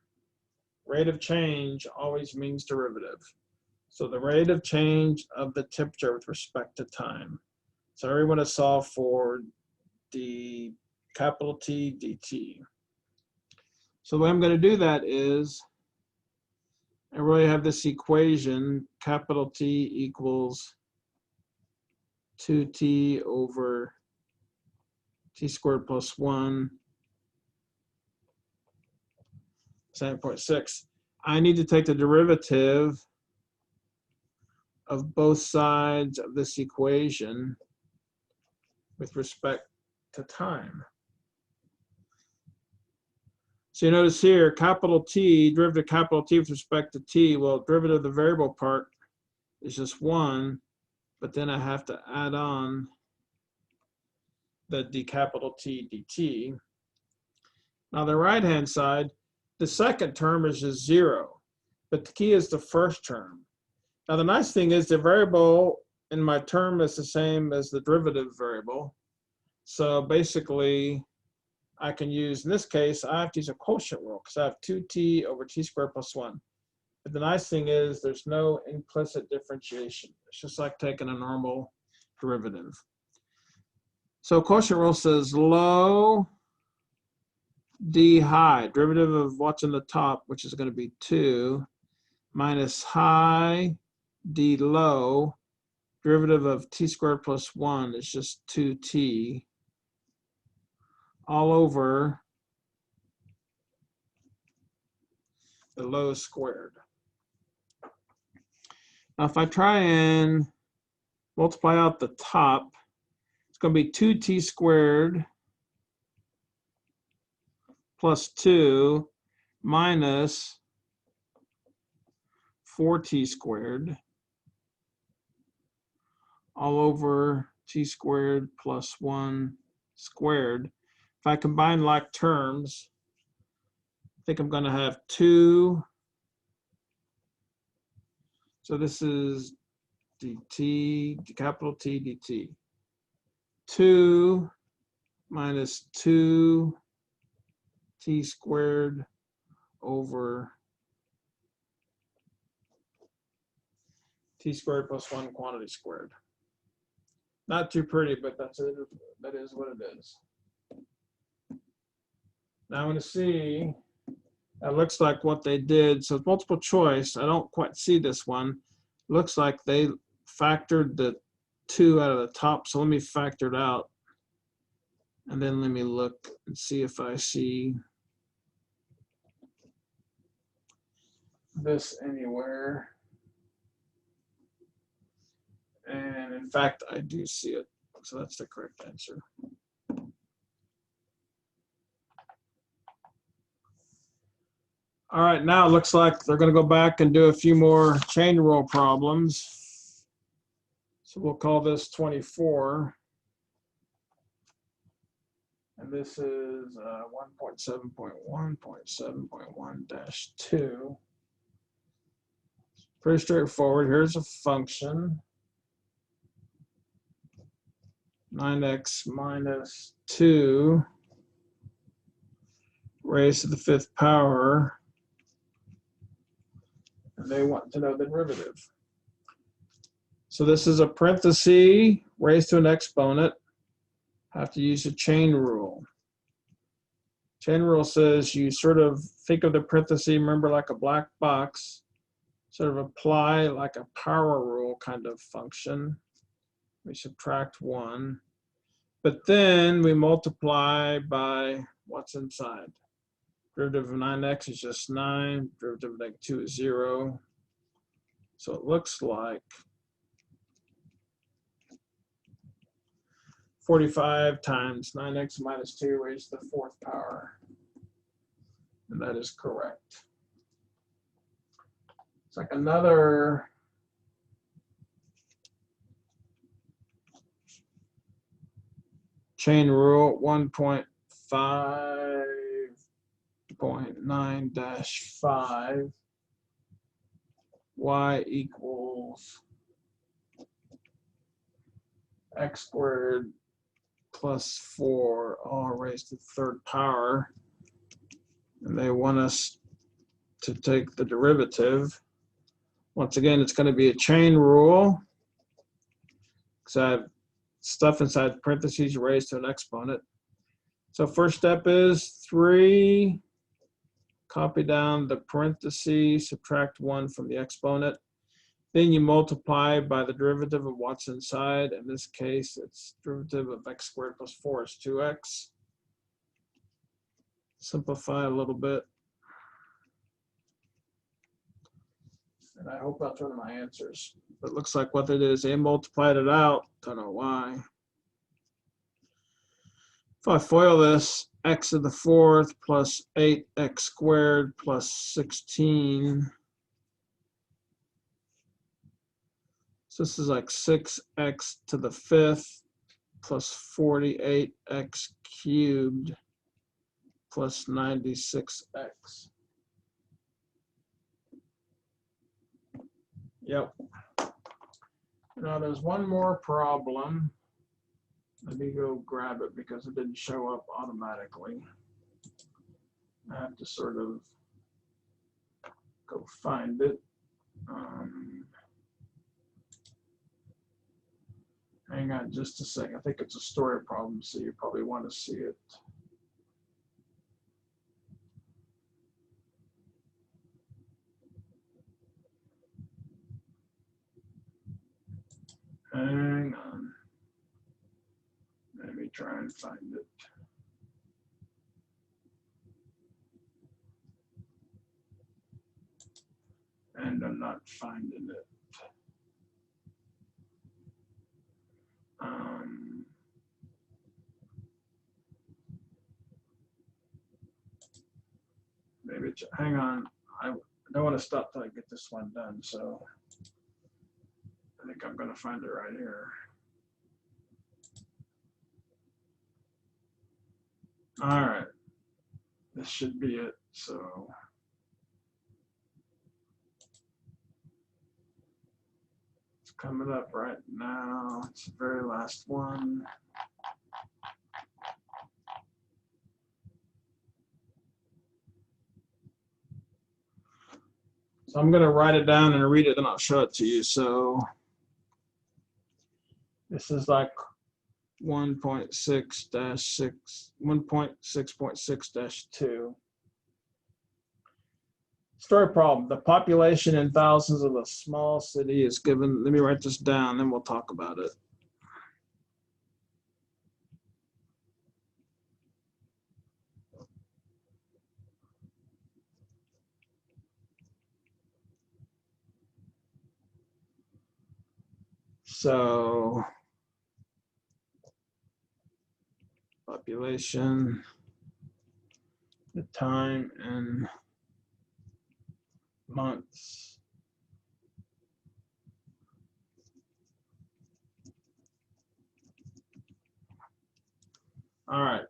Rate of change always means derivative. So the rate of change of the temperature with respect to time. So we want to solve for d capital T dt. So the way I'm going to do that is I really have this equation, capital T equals 2t over t squared plus 1, 7.6. I need to take the derivative of both sides of this equation with respect to time. So you notice here, capital T, derivative of capital T with respect to t, well, derivative of the variable part is just 1, but then I have to add on the d capital T dt. Now the right-hand side, the second term is just 0, but the key is the first term. Now the nice thing is the variable in my term is the same as the derivative variable. So basically, I can use, in this case, I have to use a quotient rule because I have 2t over t squared plus 1. But the nice thing is there's no implicit differentiation. It's just like taking a normal derivative. So quotient rule says low d high, derivative of what's in the top, which is going to be 2, minus high d low, derivative of t squared plus 1 is just 2t, all over the low squared. Now if I try and multiply out the top, it's going to be 2t squared plus 2 minus 4t squared all over t squared plus 1 squared. If I combine like terms, I think I'm going to have 2. So this is dt, capital T dt. 2 minus 2t squared over t squared plus 1 quantity squared. Not too pretty, but that is what it is. Now I'm going to see, that looks like what they did. So it's multiple choice. I don't quite see this one. Looks like they factored the 2 out of the top. So let me factor it out. And then let me look and see if I see this anywhere. And in fact, I do see it. So that's the correct answer. All right, now it looks like they're going to go back and do a few more chain rule problems. So we'll call this 24. And this is 1.7.1.7.1-2. Pretty straightforward. Here's a function. 9x minus 2 raised to the 5th power. And they want to know the derivative. So this is a parenthesis raised to an exponent. Have to use a chain rule. Chain rule says you sort of think of the parenthesis, remember, like a black box, sort of apply like a power rule kind of function. We subtract 1, but then we multiply by what's inside. Derivative of 9x is just 9, derivative of -2 is 0. So it looks like 45 times 9x minus 2 raised to the 4th power. And that is correct. It's like another chain rule, 1.5.9-5, y equals x squared plus 4 all raised to the 3rd power. And they want us to take the derivative. Once again, it's going to be a chain rule because I have stuff inside parentheses raised to an exponent. So first step is 3, copy down the parentheses, subtract 1 from the exponent. Then you multiply by the derivative of what's inside. In this case, it's derivative of x squared plus 4 is 2x. Simplify a little bit. And I hope that's one of my answers. But it looks like what they did is they multiplied it out. Don't know why. If I FOIL this, x to the 4th plus 8x squared plus 16 So this is like 6x to the 5th plus 48x cubed plus 96x. Yep. Now there's one more problem. Let me go grab it because it didn't show up automatically. I have to sort of go find it. Hang on just a second. I think it's a story problem, so you probably want to see it. Hang on. Let me try and find it. And I'm not finding it. Maybe it's, hang on. I don't want to stop till I get this one done, so I think I'm going to find it right here. All right, this should be it. So it's coming up right now. It's the very last one. So I'm going to write it down and read it, then I'll show it to you. So this is like 1.6-2. Story problem. The population in thousands of a small city is given. Let me write this down, then we'll talk about it. So population, the time in months. All right.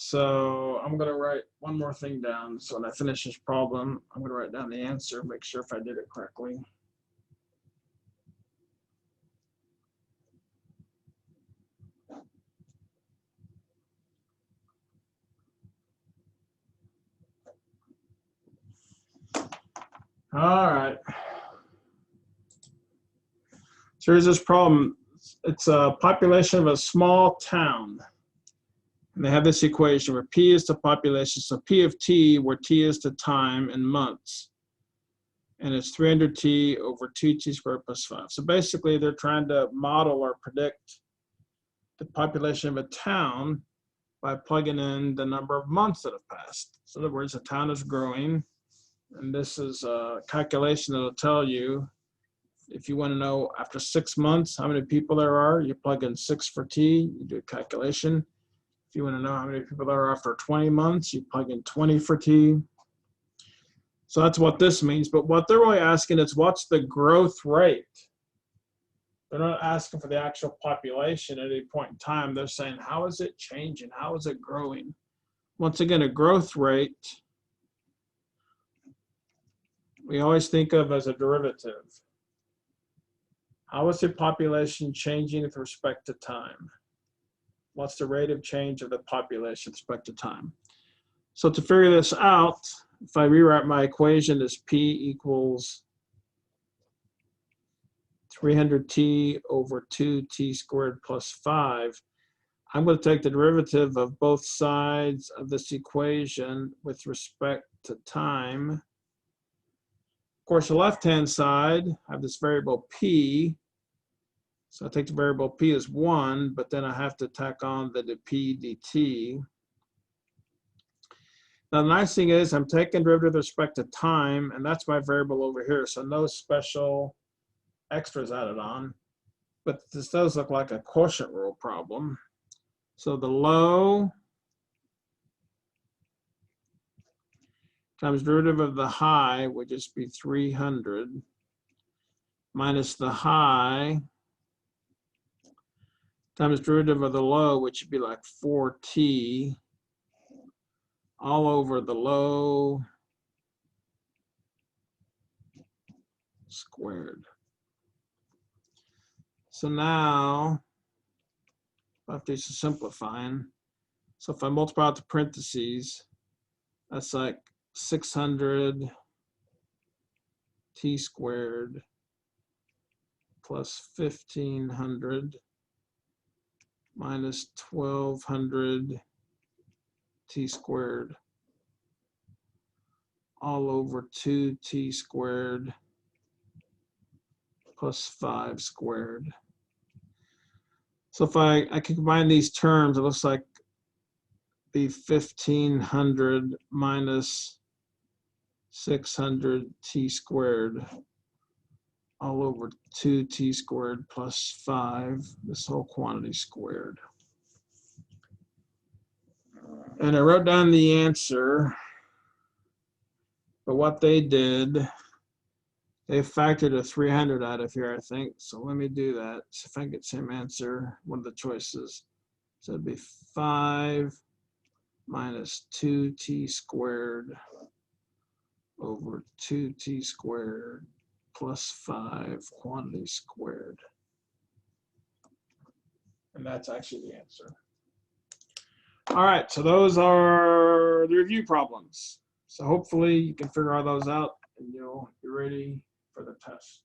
So I'm going to write one more thing down. So when I finish this problem, I'm going to write down the answer, make sure if I did it correctly. All right. So here's this problem. It's a population of a small town. And they have this equation where P is the population. So P of T, where T is the time in months. And it's 300T over 2T squared plus 5. So basically, they're trying to model or predict the population of a town by plugging in the number of months that have passed. So in other words, a town is growing. And this is a calculation that will tell you, if you want to know after 6 months how many people there are, you plug in 6 for T, you do a calculation. If you want to know how many people there are after 20 months, you plug in 20 for T. So that's what this means. But what they're really asking is, what's the growth rate? They're not asking for the actual population at any point in time. They're saying, how is it changing? How is it growing? Once again, a growth rate, we always think of as a derivative. How is the population changing with respect to time? What's the rate of change of the population with respect to time? So to figure this out, if I rewrite my equation as P equals 300T over 2T squared plus 5, I'm going to take the derivative of both sides of this equation with respect to time. Of course, the left-hand side, I have this variable P. So I take the variable P as 1, but then I have to tack on the P dt. Now, the nice thing is I'm taking derivative with respect to time, and that's my variable over here. So no special extras added on. But this does look like a quotient rule problem. So the low times derivative of the high would just be 300 minus the high times derivative of the low, which would be like 4t all over the low squared. So now I have to do some simplifying. So if I multiply out the parentheses, that's like 600 t squared plus 1500 minus 1200 t squared all over 2t squared plus 5 squared. So if I can combine these terms, it looks like be 1500 minus 600 t squared all over 2t squared plus 5, this whole quantity squared. And I wrote down the answer, but what they did, they factored a 300 out of here, I think. So let me do that. See if I can get the same answer, one of the choices. So it'd be 5 minus 2t squared over 2t squared plus 5 quantity squared. And that's actually the answer. All right, so those are the review problems. So hopefully you can figure all those out and you'll be ready for the test.